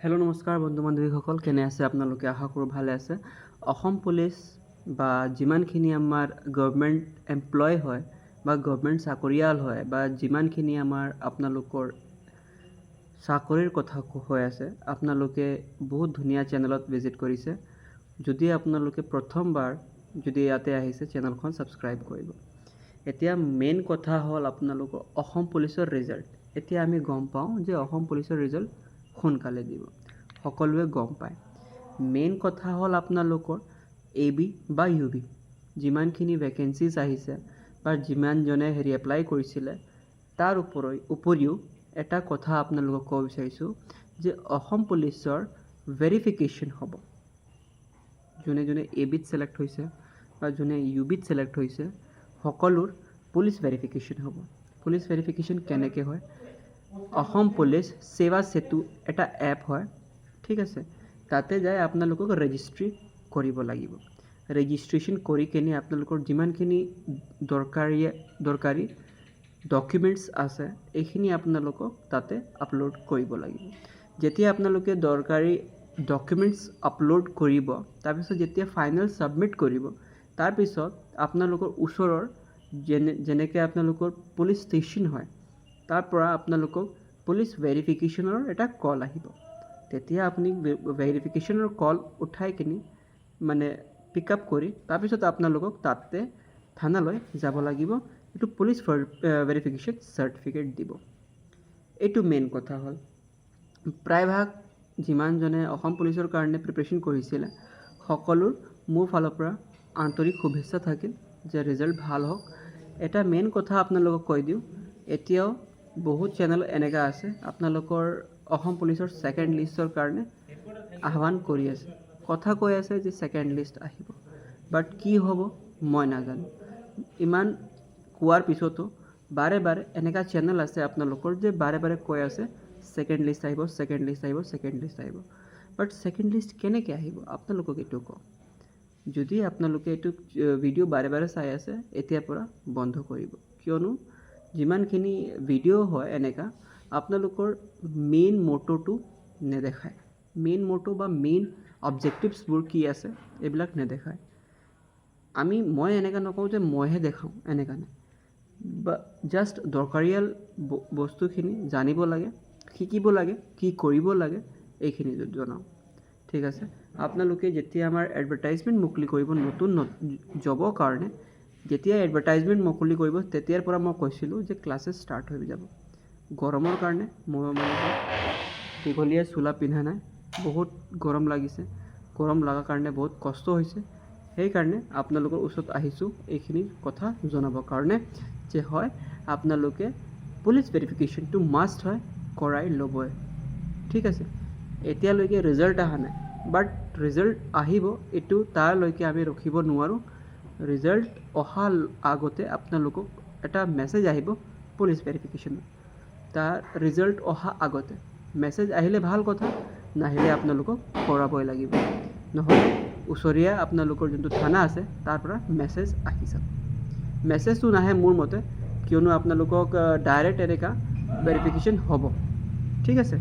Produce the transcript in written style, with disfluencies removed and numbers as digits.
Hello' নমস্কাৰ বন্ধু বান্ধৱীসকল, কেনে আছে আপোনালোকে? আশা কৰোঁ ভালে আছে। অসম পুলিচ বা যিমানখিনি আমাৰ গভৰ্ণমেণ্ট এমপ্লয় হয় বা গভৰ্ণমেণ্ট চাকৰিয়াল হয় বা যিমানখিনি আমাৰ আপোনালোকৰ চাকৰিৰ কথা হৈ আছে, আপোনালোকে বহুত ধুনীয়া চেনেলত ভিজিট কৰিছে। যদি আপোনালোকে প্ৰথমবাৰ যদি ইয়াতে আহিছে, চেনেলখন ছাবস্ক্ৰাইব কৰিব। এতিয়া মেইন কথা হ'ল আপোনালোকৰ অসম পুলিচৰ ৰিজাল্ট। এতিয়া আমি গম পাওঁ যে অসম পুলিচৰ ৰিজাল্ট সোনকালে দিব, সকলোৱে গম পায়। মেইন কথা হ'ল আপোনালোকৰ AB বা UB যিমানখিনি ভেকেঞ্চিজ আহিছে বা যিমানজনে এপ্লাই কৰিছিলে, তাৰ উপৰিও এটা কথা আপোনালোকক ক'ব বিচাৰিছোঁ যে অসম পুলিচৰ ভেৰিফিকেশ্যন হ'ব। যোনে যোনে ABত ছিলেক্ট হৈছে বা যোনে UBত ছিলেক্ট হৈছে, সকলোৰ পুলিচ ভেৰিফিকেশ্যন হ'ব। পুলিচ ভেৰিফিকেশ্যন কেনেকৈ হয়? অসম পুলিচ সেৱা সেতু এটা এপ হয়, ঠিক আছে। তাতে যাই আপোনালোকক ৰেজিষ্ট্ৰি কৰিব লাগিব। ৰেজিষ্ট্ৰেশ্যন কৰি কিনে আপোনালোকৰ যিমানখিনি দৰকাৰী ডকুমেণ্টছ আছে, এইখিনি আপোনালোকক তাতে আপলোড কৰিব লাগিব। যেতিয়া আপোনালোকে দৰকাৰী ডকুমেণ্টছ আপলোড কৰিব, তাৰপিছত যেতিয়া ফাইনেল ছাবমিট কৰিব, তাৰপিছত আপোনালোকৰ ওচৰৰ যেনেকৈ আপোনালোকৰ পুলিচ ষ্টেচন হয়, তাৰ পৰা আপোনালোকক পুলিচ ভেৰিফিকেশ্যনৰ এটা কল আহিব। তেতিয়া আপুনি ভেৰিফিকেশ্যনৰ কল উঠাই কিনি পিক আপ কৰি তাৰপিছত আপোনালোকক তাতে থানালৈ যাব লাগিব। এইটো পুলিচ ভেৰিফিকেশ্যন চাৰ্টিফিকেট দিব। এইটো মেইন কথা হ'ল। প্ৰায়ভাগ যিমানজনে অসম পুলিচৰ কাৰণে প্ৰিপেৰেশ্যন কৰিছিলে, সকলোৰ মোৰ ফালৰ পৰা আন্তৰিক শুভেচ্ছা থাকিল যে ৰিজাল্ট ভাল হওক। এটা মেইন কথা আপোনালোকক কৈ দিওঁ, এতিয়াও বহুত চেনেল এনেকুৱা আছে আপোনালোকৰ অসম পুলিচৰ ছেকেণ্ড লিষ্টৰ কাৰণে আহ্বান কৰি আছে, কথা কৈ আছে যে ছেকেণ্ড লিষ্ট আহিব, বাট কি হ'ব মই নাজানো। ইমান কোৱাৰ পিছতো বাৰে বাৰে এনেকুৱা চেনেল আছে আপোনালোকৰ যে বাৰে বাৰে কৈ আছে ছেকেণ্ড লিষ্ট আহিব, ছেকেণ্ড লিষ্ট আহিব, ছেকেণ্ড লিষ্ট আহিব। বাট ছেকেণ্ড লিষ্ট কেনেকৈ আহিব আপোনালোকক এইটো কওঁ। যদি আপোনালোকে এইটো ভিডিঅ' বাৰে বাৰে চাই আছে, এতিয়াৰ পৰা বন্ধ কৰিব। কিয়নো যিমানখিনি ভিডিঅ' হয় এনেকুৱা, আপোনালোকৰ মেইন মটোটো নেদেখায়। মেইন মটো বা মেইন অবজেক্টিভছবোৰ কি আছে, এইবিলাক নেদেখায়। মই এনেকুৱা নকওঁ যে মইহে দেখাওঁ, এনেকুৱা নাই। বা জাষ্ট দৰকাৰীয়াল বস্তুখিনি জানিব লাগে, শিকিব লাগে, কি কৰিব লাগে, এইখিনি জনাওঁ, ঠিক আছে। আপোনালোকে যেতিয়া আমাৰ এডভাৰটাইজমেণ্ট মুকলি কৰিব নতুন জবৰ কাৰণে, যেতিয়া এডভাৰটাইজমেণ্ট মুকলি কৰিব, তেতিয়াৰ পৰা মই কৈছিলোঁ যে ক্লাছেছ ষ্টাৰ্ট হৈ যাব। গৰমৰ কাৰণে মই দীঘলীয়া চোলা পিন্ধা নাই, বহুত গৰম লাগিছে। গৰম লগাৰ কাৰণে বহুত কষ্ট হৈছে। সেইকাৰণে আপোনালোকৰ ওচৰত আহিছোঁ এইখিনি কথা জনাবৰ কাৰণে যে হয়, আপোনালোকে পুলিচ ভেৰিফিকেশ্যনটো মাষ্ট হয়, কৰাই ল'বই, ঠিক আছে। এতিয়ালৈকে ৰিজাল্ট অহা নাই, বাট ৰিজাল্ট আহিব, এইটো তাৰলৈকে আমি ৰখিব নোৱাৰোঁ। ৰিজাল্ট অহাৰ আগতে আপোনালোকক এটা মেছেজ আহিব পুলিচ ভেৰিফিকেশ্যনৰ। তাৰ ৰিজাল্ট অহা আগতে মেছেজ আহিলে ভাল কথা, নাহিলে আপোনালোকক কৰাবই লাগিব। নহ'লে ওচৰীয়া আপোনালোকৰ যোনটো থানা আছে, তাৰ পৰা মেছেজ আহি যাব। মেছেজটো নাহে মোৰ মতে, কিয়নো আপোনালোকক ডাইৰেক্ট এনেকুৱা ভেৰিফিকেশ্যন হ'ব, ঠিক আছে।